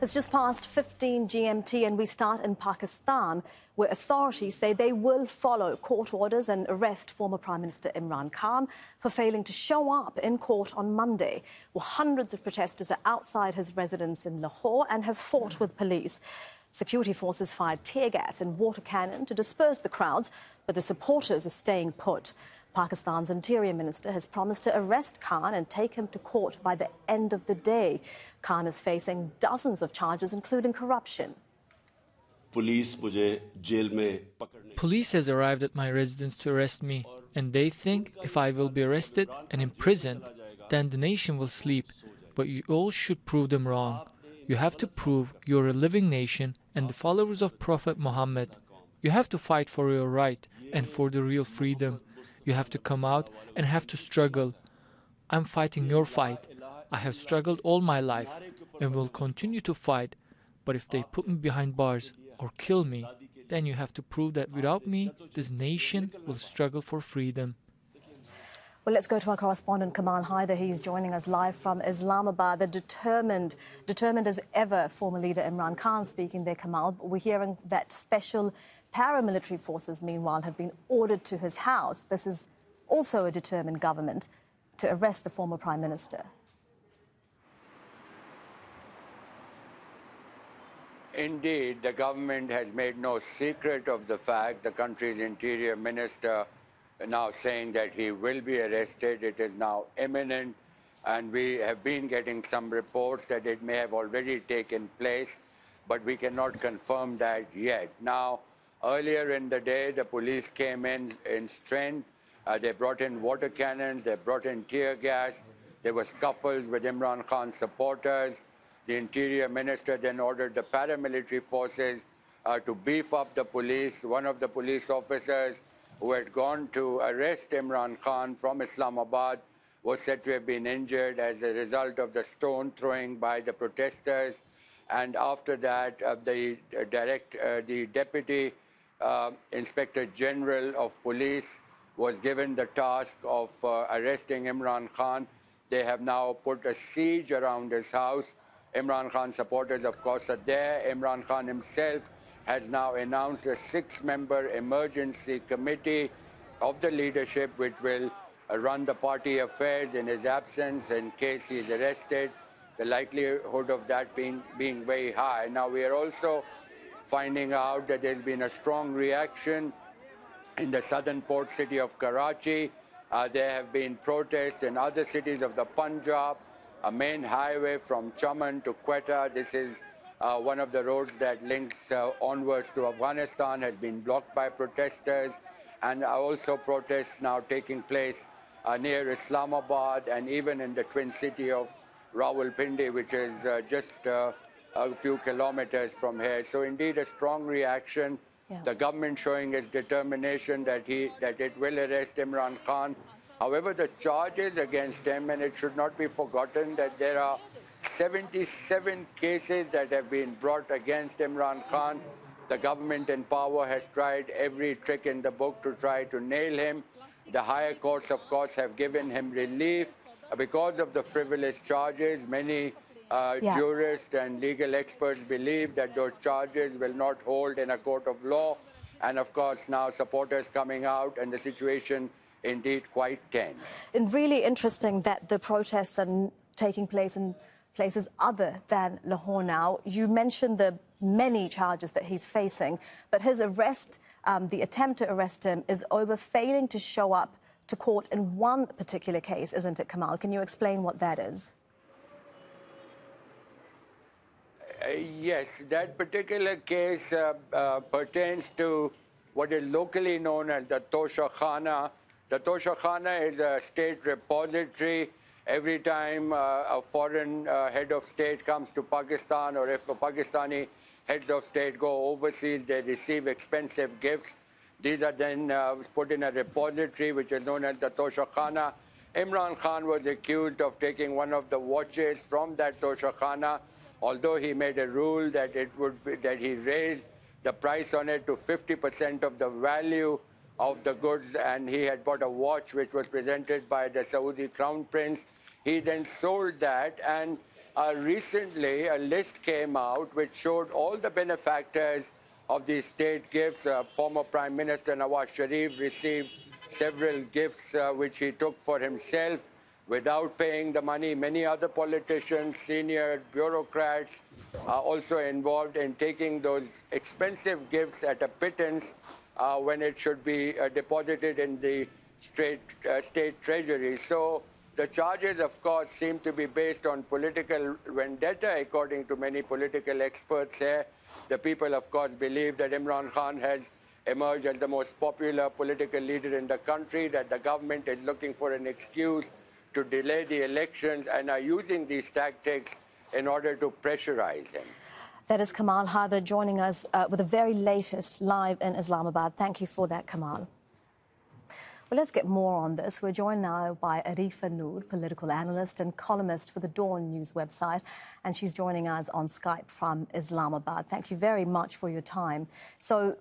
It's just past 15 GMT and we start in Pakistan, where authorities say they will follow court orders and arrest former Prime Minister Imran Khan for failing to show up in court on Monday. Well, hundreds of protesters are outside his residence in Lahore and have fought with police. Security forces fired tear gas and water cannon to disperse the crowds, but the supporters are staying put. Pakistan's Interior Minister has promised to arrest Khan and take him to court by the end of the day. Khan is facing dozens of charges, including corruption. Police has arrived at my residence to arrest me, and they think if I will be arrested and imprisoned, then the nation will sleep. But you all should prove them wrong. You have to prove you're a living nation and the followers of Prophet Muhammad. You have to fight for your right and for the real freedom. You have to come out and have to struggle. I'm fighting your fight. I have struggled all my life and will continue to fight. But if they put me behind bars or kill me, then you have to prove that without me, this nation will struggle for freedom. Well, let's go to our correspondent, Kamal Haider. He's joining us live from Islamabad. The determined as ever former leader Imran Khan speaking there, Kamal. We're hearing that special paramilitary forces, meanwhile, have been ordered to his house. This is also a determined government to arrest the former Prime Minister. Indeed, the government has made no secret of the fact. The country's Interior Minister now saying that he will be arrested. It is now imminent, and we have been getting some reports that it may have already taken place, but we cannot confirm that yet. Now, earlier in the day, the police came in strength. They brought in water cannons, they brought in tear gas. There were scuffles with Imran Khan supporters. The Interior Minister then ordered the paramilitary forces to beef up the police. One of the police officers who had gone to arrest Imran Khan from Islamabad was said to have been injured as a result of the stone throwing by the protesters. And after that, the Deputy Inspector General of Police was given the task of arresting Imran Khan. They have now put a siege around his house. Imran Khan supporters, of course, are there. Imran Khan himself has now announced a 6-member emergency committee of the leadership which will run the party affairs in his absence in case he is arrested. The likelihood of that being very high. Now, we are also finding out that there's been a strong reaction in the southern port city of Karachi. There have been protests in other cities of the Punjab. A main highway from Chaman to Quetta, this is one of the roads that links onwards to Afghanistan, has been blocked by protesters, and also protests now taking place near Islamabad and even in the twin city of Rawalpindi, which is just a few kilometers from here. So indeed a strong reaction. Yeah. The government showing its determination that it will arrest Imran Khan. However, the charges against him, and it should not be forgotten that there are 77 cases that have been brought against Imran Khan. The government in power has tried every trick in the book to try to nail him. The higher courts, of course, have given him relief because of the frivolous charges. Many jurists and legal experts believe that those charges will not hold in a court of law. And of course, now supporters coming out and the situation indeed quite tense. And really interesting that the protests are taking place in places other than Lahore now. You mentioned the many charges that he's facing, but his arrest, the attempt to arrest him, is over failing to show up to court in one particular case, isn't it, Kamal? Can you explain what that is? Yes, that particular case pertains to what is locally known as the Tosha Khana. The Tosha Khana is a state repository. Every time a foreign head of state comes to Pakistan, or if a Pakistani heads of state go overseas, they receive expensive gifts. These are then put in a repository which is known as the Tosha Khana. Imran Khan was accused of taking one of the watches from that Tosha Khana, although he made a rule that that he raised the price on it to 50% of the value of the goods, and he had bought a watch which was presented by the Saudi Crown Prince. He then sold that, and Recently, a list came out which showed all the benefactors of these state gifts. Former Prime Minister Nawaz Sharif received several gifts which he took for himself without paying the money. Many other politicians, senior bureaucrats are also involved in taking those expensive gifts at a pittance when it should be deposited in the state treasury. So the charges, of course, seem to be based on political vendetta, according to many political experts here. The people, of course, believe that Imran Khan has emerged as the most popular political leader in the country, that the government is looking for an excuse to delay the elections and are using these tactics in order to pressurize him. That is Kamal Haider joining us with the very latest live in Islamabad. Thank you for that, Kamal. Well, let's get more on this. We're joined now by Arifa Noor, political analyst and columnist for the Dawn News website, and she's joining us on Skype from Islamabad. Thank you very much for your time. So,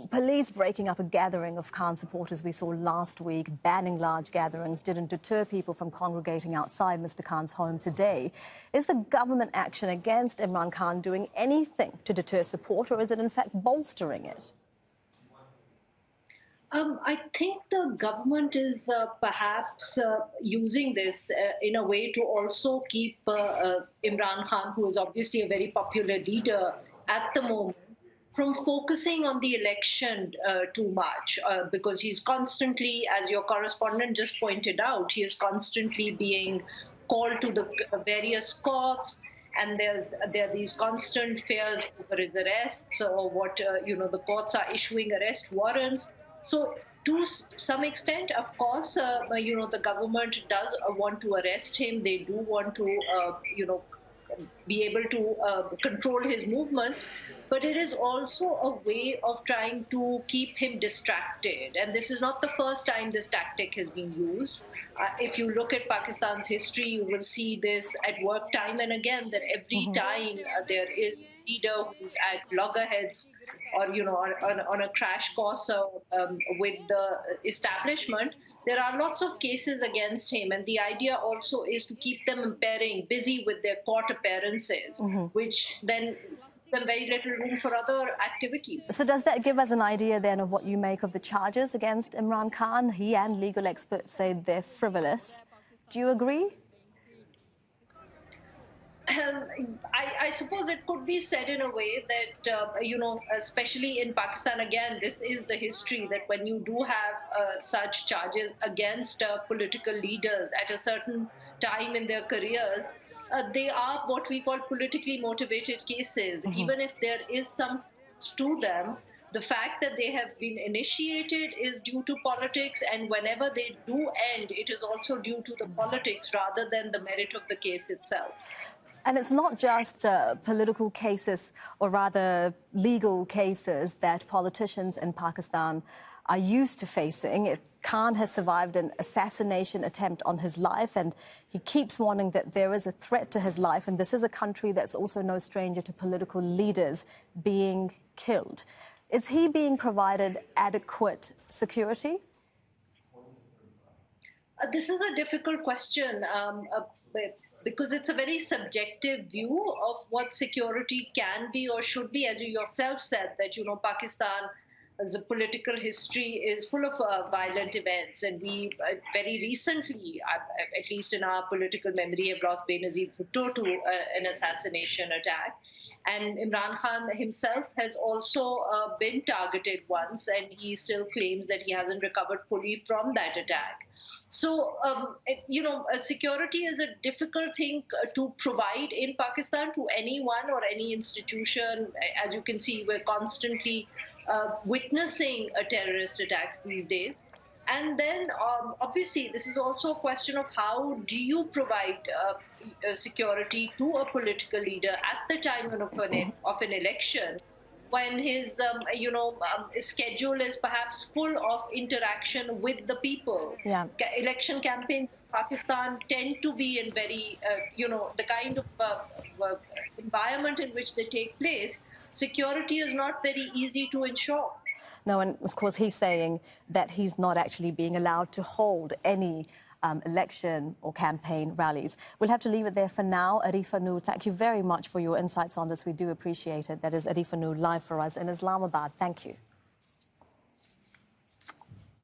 police breaking up a gathering of Khan supporters we saw last week, banning large gatherings, didn't deter people from congregating outside Mr. Khan's home today. Is the government action against Imran Khan doing anything to deter support, or is it in fact bolstering it? I think the government is perhaps using this in a way to also keep Imran Khan, who is obviously a very popular leader at the moment, from focusing on the election too much, because he's constantly, as your correspondent just pointed out, he is constantly being called to the various courts. And there are these constant fears over his arrests, or what the courts are issuing arrest warrants. So to some extent, of course, the government does want to arrest him. They do want to, be able to control his movements. But it is also a way of trying to keep him distracted. And this is not the first time this tactic has been used. If you look at Pakistan's history, you will see this at work time and again, that every time there is a leader who's at loggerheads or, on a crash course with the establishment, there are lots of cases against him. And the idea also is to keep them busy with their court appearances, which then them very little room for other activities. So does that give us an idea then of what you make of the charges against Imran Khan? He and legal experts say they're frivolous. Do you agree? I suppose it could be said in a way that, especially in Pakistan, again, this is the history that when you do have such charges against political leaders at a certain time in their careers, they are what we call politically motivated cases. Even if there is some to them, the fact that they have been initiated is due to politics, and whenever they do end, it is also due to the politics rather than the merit of the case itself. And it's not just political cases, or rather legal cases, that politicians in Pakistan are used to facing. Khan has survived an assassination attempt on his life, and he keeps warning that there is a threat to his life. And this is a country that's also no stranger to political leaders being killed. Is he being provided adequate security? This is a difficult question. Because it's a very subjective view of what security can be or should be. As you yourself said, that, Pakistan as a political history is full of violent events. And we very recently, at least in our political memory, have lost Benazir Bhutto to an assassination attack. And Imran Khan himself has also been targeted once, and he still claims that he hasn't recovered fully from that attack. So, security is a difficult thing to provide in Pakistan to anyone or any institution. As you can see, we're constantly witnessing terrorist attacks these days. And then, obviously, this is also a question of how do you provide security to a political leader at the time of an election, when his schedule is perhaps full of interaction with the people. Yeah. Election campaigns in Pakistan tend to be in very, the kind of environment in which they take place. Security is not very easy to ensure. No, and of course he's saying that he's not actually being allowed to hold any election or campaign rallies. We'll have to leave it there for now. Arifa Noor, thank you very much for your insights on this. We do appreciate it. That is Arifa Noor live for us in Islamabad. Thank you.